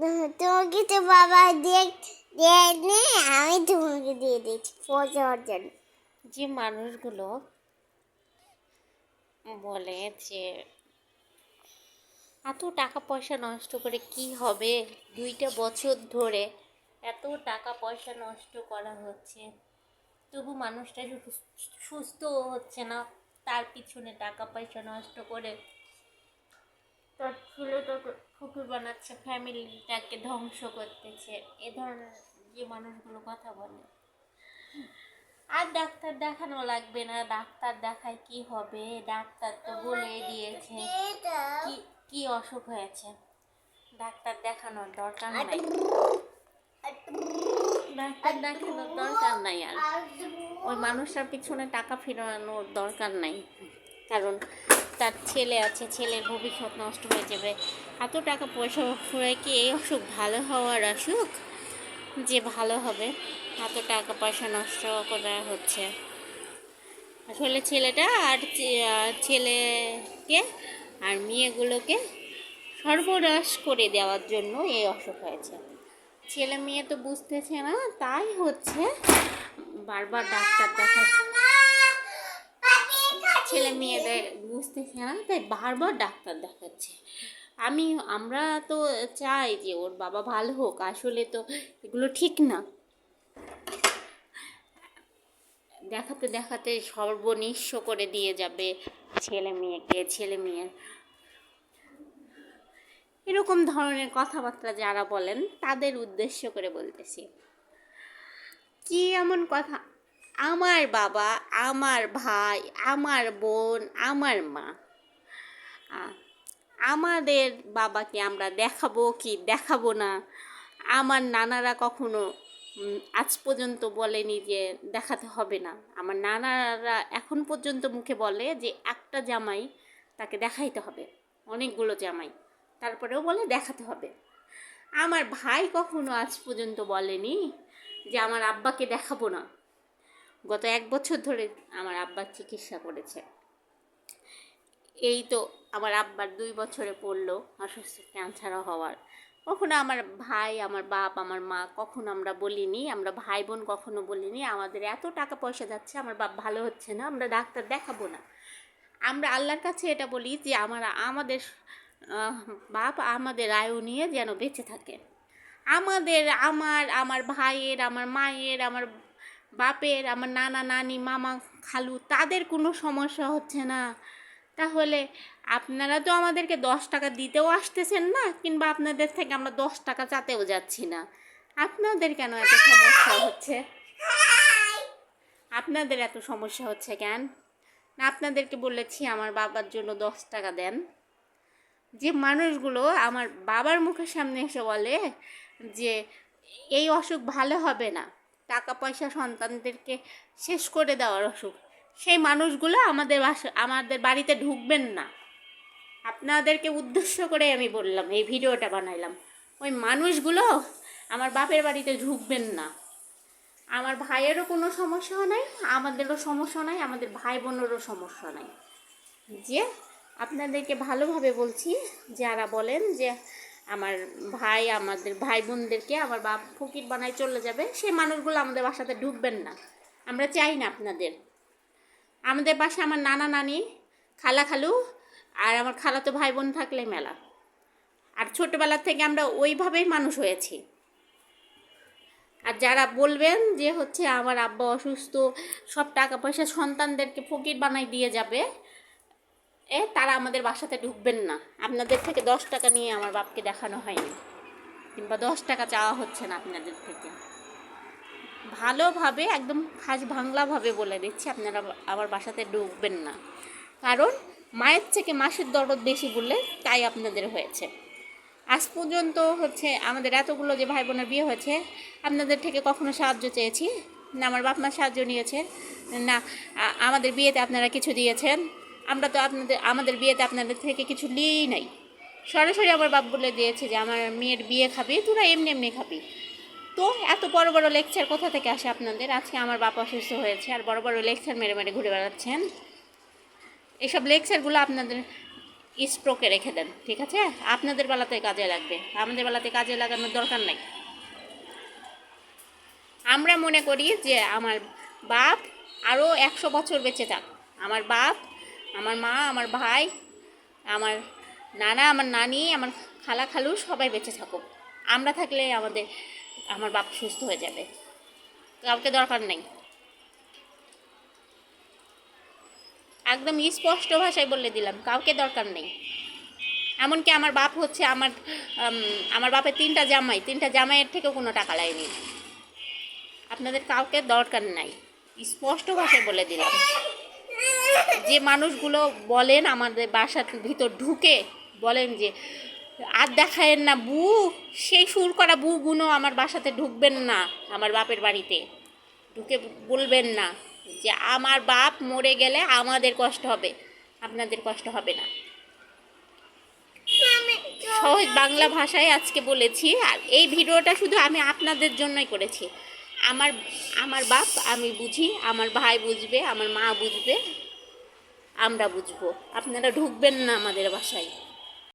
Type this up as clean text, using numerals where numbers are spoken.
তোমাকে তো বাবা দেয়নি, আমি তোমাকে দিয়ে দিচ্ছি পয়সার জন্য। যে মানুষগুলো বলে যে এত টাকা পয়সা নষ্ট করে কি হবে, 2টা বছর ধরে এত টাকা পয়সা নষ্ট করা হচ্ছে, তবু মানুষটা সুস্থ হচ্ছে না, তার পিছনে টাকা পয়সা নষ্ট করে তার ছেলেটাকে ফকির বানাচ্ছে, ফ্যামিলিটাকে ধ্বংস করতেছে, এ ধরনের যে মানুষগুলো কথা বলে। আর ডাক্তার দেখানো লাগবে না, ডাক্তার দেখায় কি হবে, ডাক্তার তো বলে দিয়েছে কি কি অসুখ হয়েছে, ডাক্তার দেখানোর দরকার নাই, ডাক্তার দেখানোর দরকার নাই। আর ওই মানুষটার পিছনে টাকা ফেরানোর দরকার নাই, কারণ তার ছেলে আছে, ছেলের ভবিষ্যৎ নষ্ট হয়ে যাবে। এত টাকা পয়সা ফুরে কি এই অসুখ ভালো হওয়ার অসুখ যে ভালো হবে? এত টাকা পয়সা নষ্ট করা হচ্ছে। আসলে ছেলেটা আর ছেলেকে আর মেয়েগুলোকে সর্বনাশ করে দেওয়ার জন্য এই অসুখ হয়েছে। ছেলে মেয়ে তো বুঝতেছে না, তাই হচ্ছে বারবার ডাক্তার দেখাচ্ছে। ছেলে মেয়েদের বুঝতেছে না, তাই বারবার ডাক্তার দেখাচ্ছে। আমরা তো চাই যে ওর বাবা ভালো হোক, আসলে তো এগুলো ঠিক না। দেখাতে দেখাতে সর্বনিঃস্ব করে দিয়ে যাবে ছেলে মেয়ের এরকম ধরনের কথাবার্তা যারা বলেন তাদের উদ্দেশ্য করে বলতেছি। কি এমন কথা? আমার বাবা, আমার ভাই, আমার বোন, আমার মা, আমাদের বাবাকে আমরা দেখাবো কি দেখাবো না? আমার নানারা কখনো আজ পর্যন্ত বলেনি যে দেখাতে হবে না। আমার নানারা এখন পর্যন্ত মুখে বলে যে একটা জামাই তাকে দেখাইতে হবে, অনেকগুলো জামাই, তারপরেও বলে দেখাতে হবে। আমার ভাই কখনো আজ পর্যন্ত বলেনি যে আমার আব্বাকে দেখাবো না। গত 1 বছর ধরে আমার আব্বার চিকিৎসা করেছে। এই তো আমার আব্বার 2 বছরে পড়লো অসুস্থ, ক্যান্সার হওয়ার। কখনো আমার ভাই, আমার বাপ, আমার মা কখনো আমরা বলিনি, আমরা ভাই বোন কখনো বলিনি আমাদের এত টাকা পয়সা যাচ্ছে, আমার বাপ ভালো হচ্ছে না, আমরা ডাক্তার দেখাবো না। আমরা আল্লাহর কাছে এটা বলি যে আমাদের বাপ আমাদের আয়ু নিয়ে যেন বেঁচে থাকে। আমার ভাইয়ের, আমার মায়ের, আমার বাপের, আমার নানা নানি, মামা খালু, তাদের কোনো সমস্যা হচ্ছে না। তাহলে আপনারা তো আমাদেরকে 10 টাকা দিতেও আসতেছেন না, কিংবা আপনাদের থেকে আমরা 10 টাকা চাতেও যাচ্ছি না। আপনাদের কেন এত সমস্যা হচ্ছে? আপনাদের এত সমস্যা হচ্ছে কেন? না আপনাদেরকে বলেছি আমার বাবার জন্য 10 টাকা দেন। যে মানুষগুলো আমার বাবার মুখের সামনে এসে বলে যে এই অসুখ ভালো হবে না, টাকা পয়সা সন্তানদেরকে শেষ করে দেওয়ার অসুখ, সেই মানুষগুলো আমাদের বাড়িতে ঢুকবেন না। আপনাদেরকে উদ্দেশ্য করে আমি বললাম, এই ভিডিওটা বানাইলাম। ওই মানুষগুলো আমার বাপের বাড়িতে ঢুকবেন না। আমার ভাইয়েরও কোনো সমস্যা নাই, আমাদেরও সমস্যা নাই, আমাদের ভাই বোনেরও সমস্যা নাই। যে আপনাদেরকে ভালোভাবে বলছি, যারা বলেন যে আমাদের ভাই বোনদেরকে আমার বাপ ফকির বানায় চলে যাবে, সেই মানুষগুলো আমাদের বাসাতে ঢুকবেন না। আমরা চাই না আপনাদের। আমাদের বাসায় আমার নানা নানি, খালা খালু আর আমার খালাতো ভাই বোন থাকলে মেলা। আর ছোটোবেলার থেকে আমরা ওইভাবেই মানুষ হয়েছি। আর যারা বলবেন যে হচ্ছে আমার আব্বা অসুস্থ, সব টাকা পয়সা সন্তানদেরকে ফকির বানাই দিয়ে যাবে, তারা আমাদের বাসাতে ঢুকবেন না। আপনাদের থেকে 10 টাকা নিয়ে আমার বাপকে দেখানো হয়নি, কিংবা 10 টাকা চাওয়া হচ্ছে না আপনাদের থেকে। ভালোভাবে একদম খাস বাংলাভাবে বলে দিচ্ছি, আপনারা আমার বাসাতে ঢুকবেন না। কারণ মায়ের থেকে মাসের দরদ বেশি বললে তাই আপনাদের হয়েছে। আজ পর্যন্ত হচ্ছে আমাদের এতগুলো যে ভাই বোনের বিয়ে হয়েছে, আপনাদের থেকে কখনো সাহায্য চেয়েছি না? আমার বাপ মা সাহায্য নিয়েছে না? আমাদের বিয়েতে আপনারা কিছু দিয়েছেন? আমরা তো আমাদের বিয়েতে আপনাদের থেকে কিছু নিয়েই নাই। সরাসরি আমার বাপ বলে দিয়েছে যে আমার মেয়ের বিয়ে খাবি, তোরা এমনি এমনি খাবি। তো এত বড় বড় লেকচার কোথা থেকে আসে আপনাদের? আজকে আমার বাপ অসুস্থ হয়েছে আর বড় বড় লেকচার মেরে মেরে ঘুরে বেড়াচ্ছেন। এসব লেকচারগুলো আপনাদের স্ট্রোকে রেখে দেন, ঠিক আছে? আপনাদের বেলাতে কাজে লাগবে, আমাদের বেলাতে কাজে লাগানোর দরকার নাই। আমরা মনে করি যে আমার বাপ আরও 100 বছর বেঁচে থাক, আমার বাপ, আমার মা, আমার ভাই, আমার নানা, আমার নানি, আমার খালা খালু সবাই বেঁচে থাকুক। আমরা থাকলে আমার বাপ সুস্থ হয়ে যাবে, কাউকে দরকার নেই। একদম স্পষ্ট ভাষায় বলে দিলাম, কাউকে দরকার নেই। এমনকি আমার বাপ হচ্ছে আমার বাপের 3টা জামাই, 3টা জামাইয়ের থেকেও কোনো টাকা লাগেনি। আপনাদের কাউকে দরকার নাই, স্পষ্ট ভাষায় বলে দিলাম। যে মানুষগুলো বলেন আমাদের বাসার ভিতর ঢুকে বলেন যে আর দেখায়েন না বু, সেই সুর করা বুগুলো আমার বাসাতে ঢুকবেন না, আমার বাপের বাড়িতে ঢুকে বলবেন না যে আমার বাপ মরে গেলে আমাদের কষ্ট হবে, আপনাদের কষ্ট হবে না। সহজ বাংলা ভাষায় আজকে বলেছি, আর এই ভিডিওটা শুধু আমি আপনাদের জন্যই করেছি। আমার আমার বাপ আমি বুঝি, আমার ভাই বুঝবে, আমার মা বুঝবে, আমরা বুঝবো। আপনারা ঢুকবেন না আমাদের বাসায়।